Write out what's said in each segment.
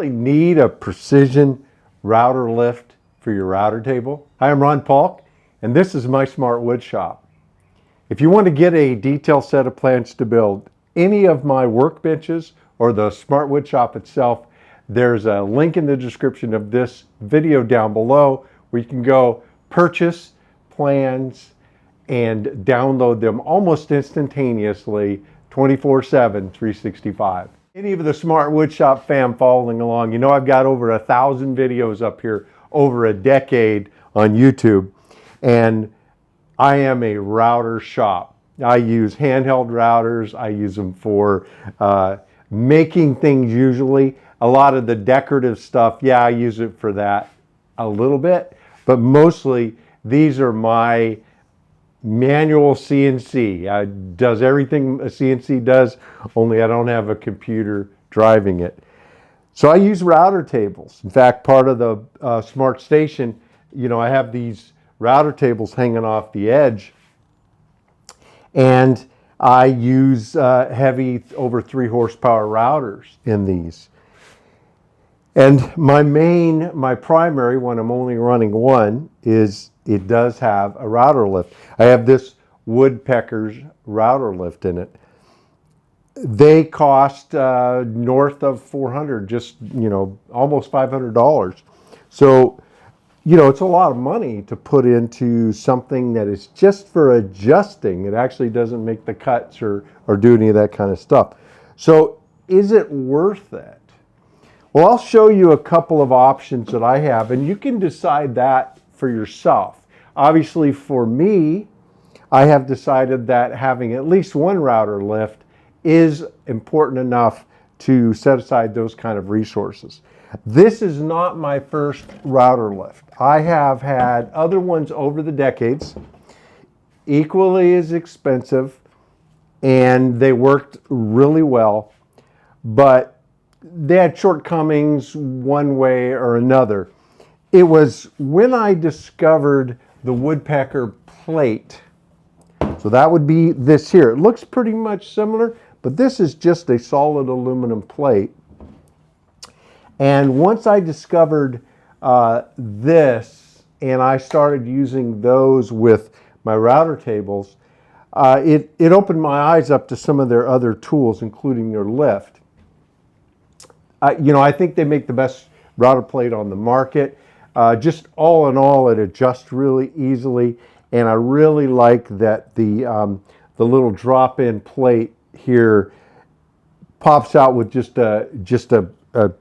really need a precision router lift for your router table? Hi, I'm Ron Paulk, and this is my Smart Wood Shop. If you want to get a detailed set of plans to build any of my workbenches or the Smart Wood Shop itself, there's a link in the description of this video down below where you can go purchase plans and download them almost instantaneously, 24/7, 365. Any of the Smart Wood Shop fam following along, you know I've got over 1,000 videos up here over a decade on YouTube, and I am a router shop. I use handheld routers. I use them for making things usually. A lot of the decorative stuff, yeah, I use it for that a little bit, but mostly these are my manual CNC. Does everything a CNC does, only I don't have a computer driving it. So I use router tables. In fact, part of the Smart Station, you know, I have these router tables hanging off the edge, and I use heavy over 3 horsepower routers in these. And my primary, when I'm only running one, is it does have a router lift. I have this Woodpeckers router lift in it. They cost north of $400, just, you know, almost $500. So, you know, it's a lot of money to put into something that is just for adjusting. It actually doesn't make the cuts or do any of that kind of stuff. So is it worth it? Well, I'll show you a couple of options that I have, and you can decide that for yourself. Obviously, for me, I have decided that having at least one router lift is important enough to set aside those kind of resources. This is not my first router lift. I have had other ones over the decades, equally as expensive, and they worked really well, but they had shortcomings one way or another. It was when I discovered the Woodpecker plate. So that would be this here. It looks pretty much similar, but this is just a solid aluminum plate. And once I discovered this, and I started using those with my router tables, it opened my eyes up to some of their other tools, including their lift. You know, I think they make the best router plate on the market. Just all in all, it adjusts really easily, and I really like that the little drop-in plate here pops out with just a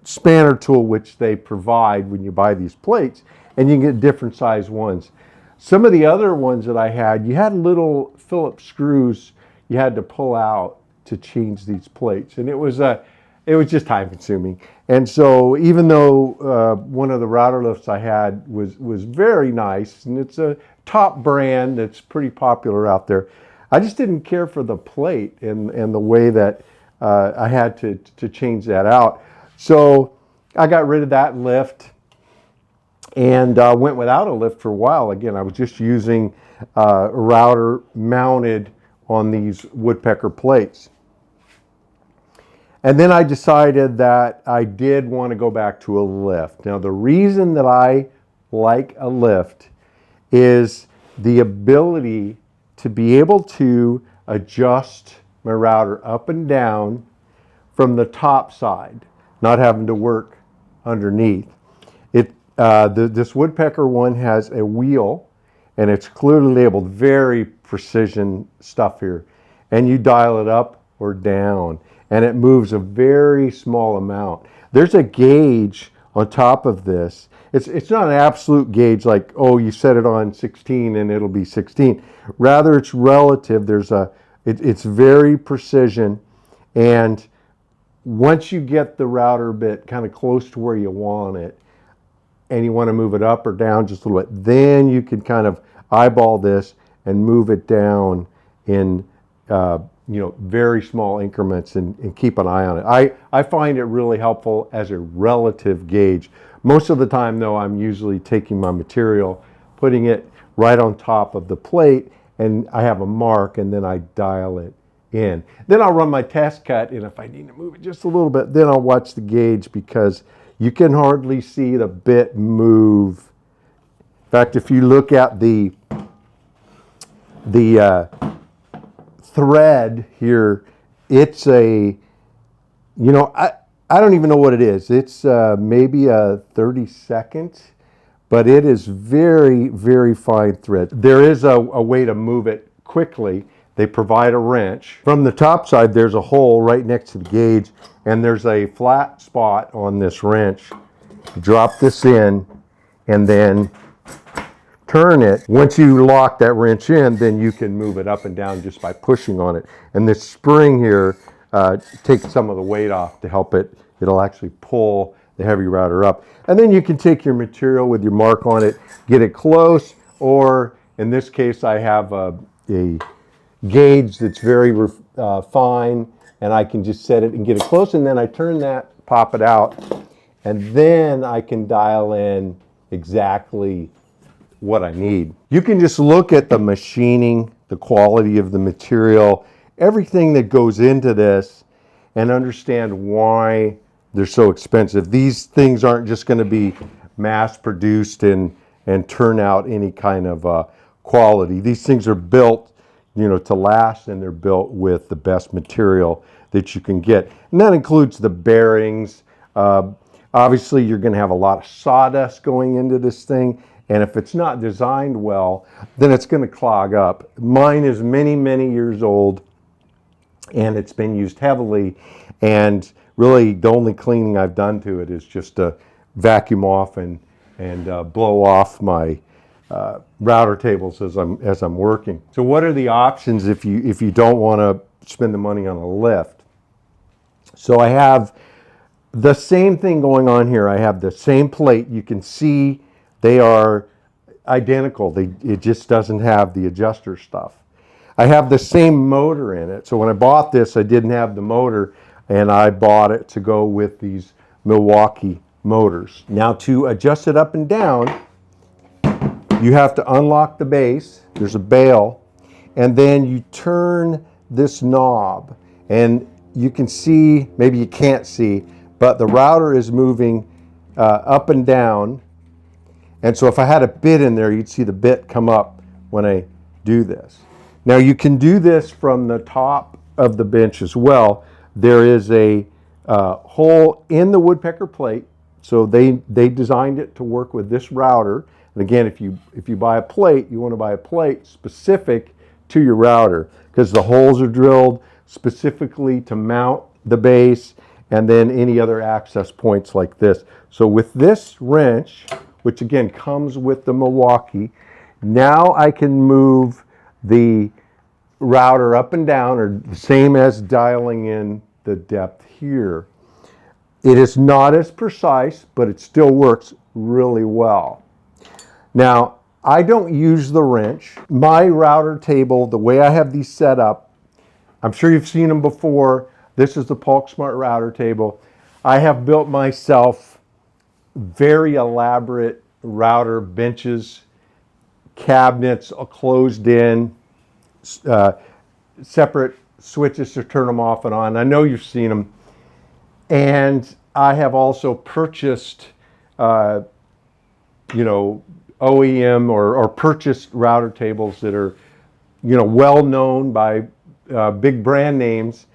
spanner tool, which they provide when you buy these plates, and you can get different size ones. Some of the other ones that I had, you had little Phillips screws you had to pull out to change these plates, and it was just time consuming. And so even though one of the router lifts I had was very nice, and it's a top brand that's pretty popular out there, I just didn't care for the plate and the way that I had to change that out. So I got rid of that lift and went without a lift for a while. Again, I was just using a router mounted on these Woodpecker plates. And then I decided that I did want to go back to a lift. Now, the reason that I like a lift is the ability to be able to adjust my router up and down from the top side, not having to work underneath. This Woodpecker one has a wheel, and it's clearly labeled, very precision stuff here. And you dial it up or down, and it moves a very small amount. There's a gauge on top of this. It's not an absolute gauge like, oh, you set it on 16 and it'll be 16. Rather, it's relative. It's very precision, and once you get the router bit kind of close to where you want it, and you want to move it up or down just a little bit, then you can kind of eyeball this and move it down in very small increments and keep an eye on it. I find it really helpful as a relative gauge. Most of the time, though, I'm usually taking my material, putting it right on top of the plate, and I have a mark, and then I dial it in. Then I'll run my test cut, and if I need to move it just a little bit, then I'll watch the gauge, because You can hardly see the bit move. In fact, if you look at the thread here, it's a, I don't even know what it is. It's maybe a 32nd, but it is very, very fine thread. There is a way to move it quickly. They provide a wrench. From the top side, there's a hole right next to the gauge, and there's a flat spot on this wrench. Drop this in, and then turn it. Once you lock that wrench in, then you can move it up and down just by pushing on it. And this spring here takes some of the weight off to help it. It'll actually pull the heavy router up. And then you can take your material with your mark on it, get it close, or in this case, I have a gauge that's very fine, and I can just set it and get it close, and then I turn that, pop it out, and then I can dial in exactly what I need. You can just look at the machining, the quality of the material, everything that goes into this, and understand why they're so expensive. These things aren't just going to be mass produced and turn out any kind of quality. These things are built, to last, and they're built with the best material that you can get. And that includes the bearings. Obviously, you're going to have a lot of sawdust going into this thing. And if it's not designed well, then it's going to clog up. Mine is many, many years old, and it's been used heavily. And really, the only cleaning I've done to it is just to vacuum off and blow off my router tables as I'm working. So what are the options if you don't want to spend the money on a lift? So I have the same thing going on here. I have the same plate. You can see they are identical. It just doesn't have the adjuster stuff. I have the same motor in it. So when I bought this, I didn't have the motor, and I bought it to go with these Milwaukee motors. Now to adjust it up and down, you have to unlock the base. There's a bail, and then you turn this knob, and you can see, maybe you can't see, but the router is moving up and down. And so if I had a bit in there, you'd see the bit come up when I do this. Now you can do this from the top of the bench as well. There is a hole in the Woodpecker plate. So they designed it to work with this router. And again, if you buy a plate, you want to buy a plate specific to your router, because the holes are drilled specifically to mount the base and then any other access points like this. So with this wrench, which again comes with the Milwaukee, now I can move the router up and down, or the same as dialing in the depth here. It is not as precise, but it still works really well. Now, I don't use the wrench. My router table, the way I have these set up, I'm sure you've seen them before. This is the Paulk Smart router table. I have built myself very elaborate router benches, cabinets closed in, separate switches to turn them off and on. I know you've seen them. And I have also purchased, OEM or purchased router tables that are, well known by big brand names,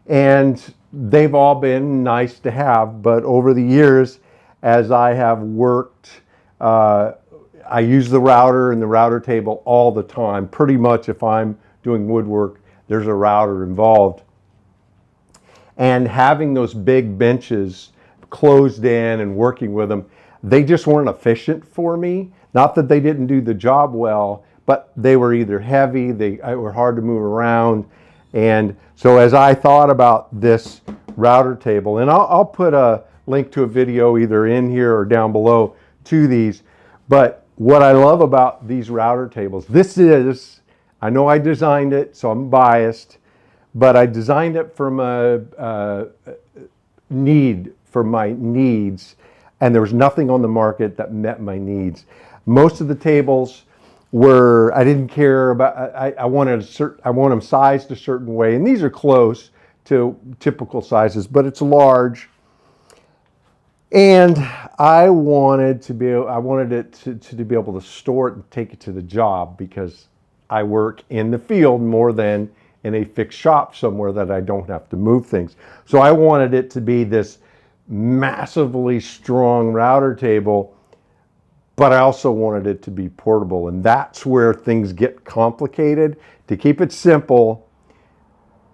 and they've all been nice to have. But over the years, as I have worked, I use the router and the router table all the time. Pretty much if I'm doing woodwork, there's a router involved. And having those big benches closed in and working with them, they just weren't efficient for me. Not that they didn't do the job well, but they were either heavy, they were hard to move around. And so as I thought about this router table, and I'll put a link to a video either in here or down below to these, but what I love about these router tables, I know I designed it, so I'm biased, but I designed it from a need, for my needs, and there was nothing on the market that met my needs. Most of the tables I didn't care about, I want them sized a certain way, and these are close to typical sizes, but it's large. And I wanted it to be able to store it and take it to the job, because I work in the field more than in a fixed shop somewhere that I don't have to move things. So I wanted it to be this massively strong router table, but I also wanted it to be portable. And that's where things get complicated. To keep it simple,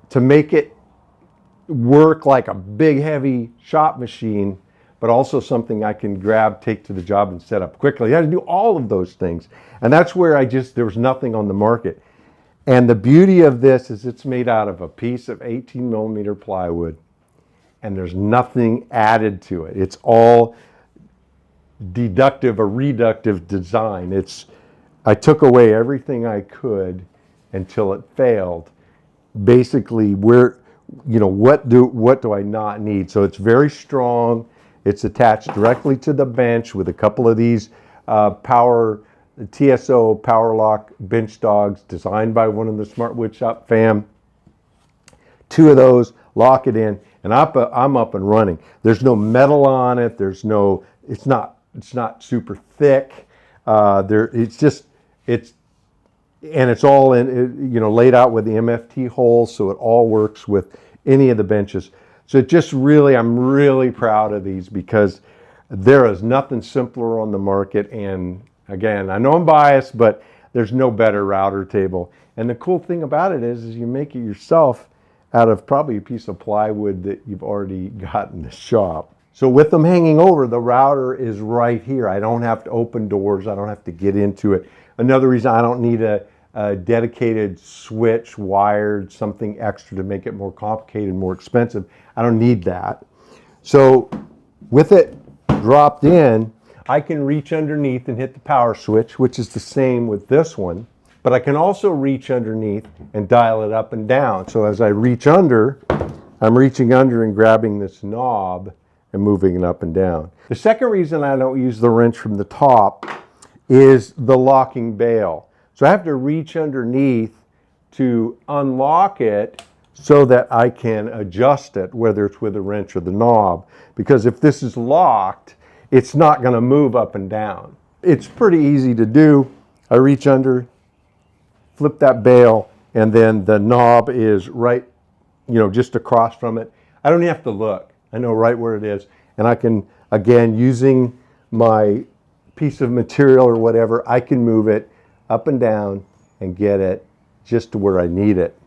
to make it work like a big heavy shop machine, but also something I can grab, take to the job, and set up quickly. I had to do all of those things. And that's where there was nothing on the market. And the beauty of this is it's made out of a piece of 18 millimeter plywood, and there's nothing added to it. It's all deductive or reductive design. I took away everything I could until it failed. Basically, what do I not need? So it's very strong. It's attached directly to the bench with a couple of these TSO power lock bench dogs designed by one of the Smart Wood Shop fam. 2 of those, lock it in, and I'm up and running. There's no metal on it. It's not super thick. It's all laid out with the MFT holes, so it all works with any of the benches. So I'm really proud of these, because there is nothing simpler on the market. And again, I know I'm biased, but there's no better router table. And the cool thing about it is you make it yourself out of probably a piece of plywood that you've already got in the shop. So with them hanging over, the router is right here. I don't have to open doors. I don't have to get into it. Another reason I don't need a dedicated switch, wired, something extra to make it more complicated, more expensive. I don't need that. So with it dropped in, I can reach underneath and hit the power switch, which is the same with this one. But I can also reach underneath and dial it up and down. So as I reach under, I'm reaching under and grabbing this knob and moving it up and down. The second reason I don't use the wrench from the top is the locking bail. So I have to reach underneath to unlock it so that I can adjust it, whether it's with a wrench or the knob. Because if this is locked, it's not going to move up and down. It's pretty easy to do. I reach under, flip that bail, and then the knob is right, just across from it. I don't even have to look. I know right where it is. And I can, again, using my piece of material or whatever, I can move it up and down and get it just to where I need it.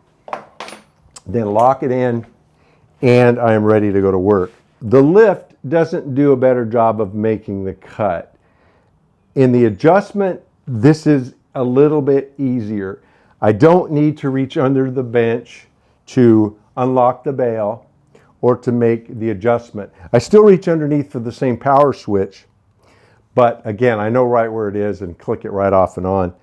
Then lock it in, and I am ready to go to work. The lift doesn't do a better job of making the cut. In the adjustment, this is a little bit easier. I don't need to reach under the bench to unlock the bail or to make the adjustment. I still reach underneath for the same power switch, but again, I know right where it is and click it right off and on.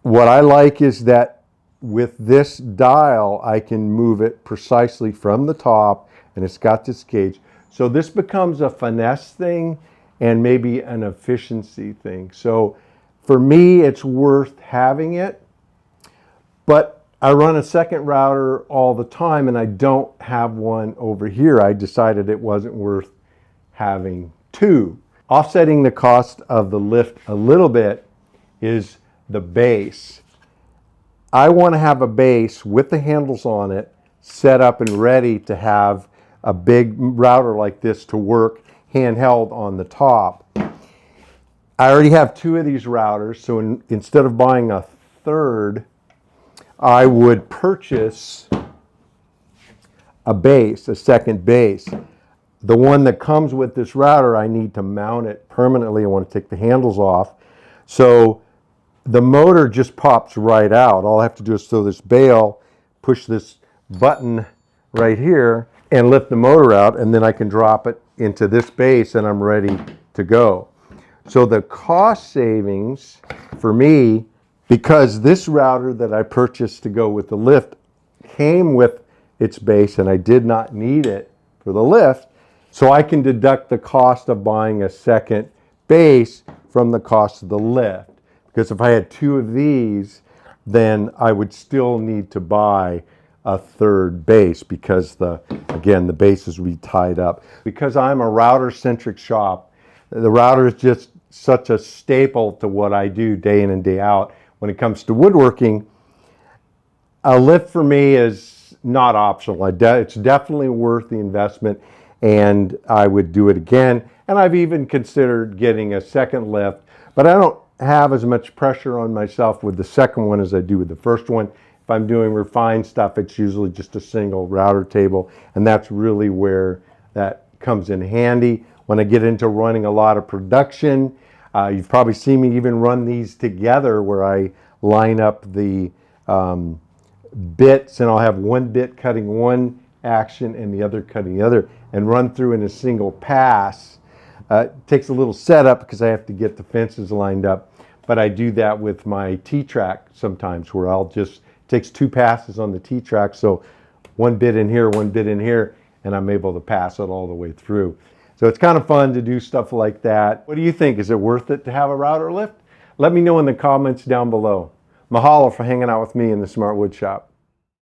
What I like is that with this dial, I can move it precisely from the top, and it's got this gauge. So this becomes a finesse thing and maybe an efficiency thing. So for me, it's worth having it, but I run a second router all the time, and I don't have one over here. I decided it wasn't worth having 2. Offsetting the cost of the lift a little bit is the base. I want to have a base with the handles on it set up and ready to have a big router like this to work handheld on the top. I already have 2 of these routers, so instead of buying a third, I would purchase a second base. The one that comes with this router, I need to mount it permanently. I want to take the handles off. So the motor just pops right out. All I have to do is throw this bail, push this button right here, and lift the motor out, and then I can drop it into this base, and I'm ready to go. So the cost savings for me, because this router that I purchased to go with the lift came with its base, and I did not need it for the lift, so I can deduct the cost of buying a second base from the cost of the lift. Because if I had 2 of these, then I would still need to buy a third base because again, the bases will be tied up. Because I'm a router-centric shop, the router is just such a staple to what I do day in and day out. When it comes to woodworking, a lift for me is not optional. It's definitely worth the investment, and I would do it again. And I've even considered getting a second lift, but I don't have as much pressure on myself with the second one as I do with the first one. If I'm doing refined stuff, it's usually just a single router table, and that's really where that comes in handy. When I get into running a lot of production, you've probably seen me even run these together where I line up the bits, and I'll have one bit cutting one action and the other cutting the other, and run through in a single pass. It takes a little setup because I have to get the fences lined up, but I do that with my T-track sometimes, where takes 2 passes on the T-track, so one bit in here, one bit in here, and I'm able to pass it all the way through. So it's kind of fun to do stuff like that. What do you think? Is it worth it to have a router lift? Let me know in the comments down below. Mahalo for hanging out with me in the Smart Wood Shop.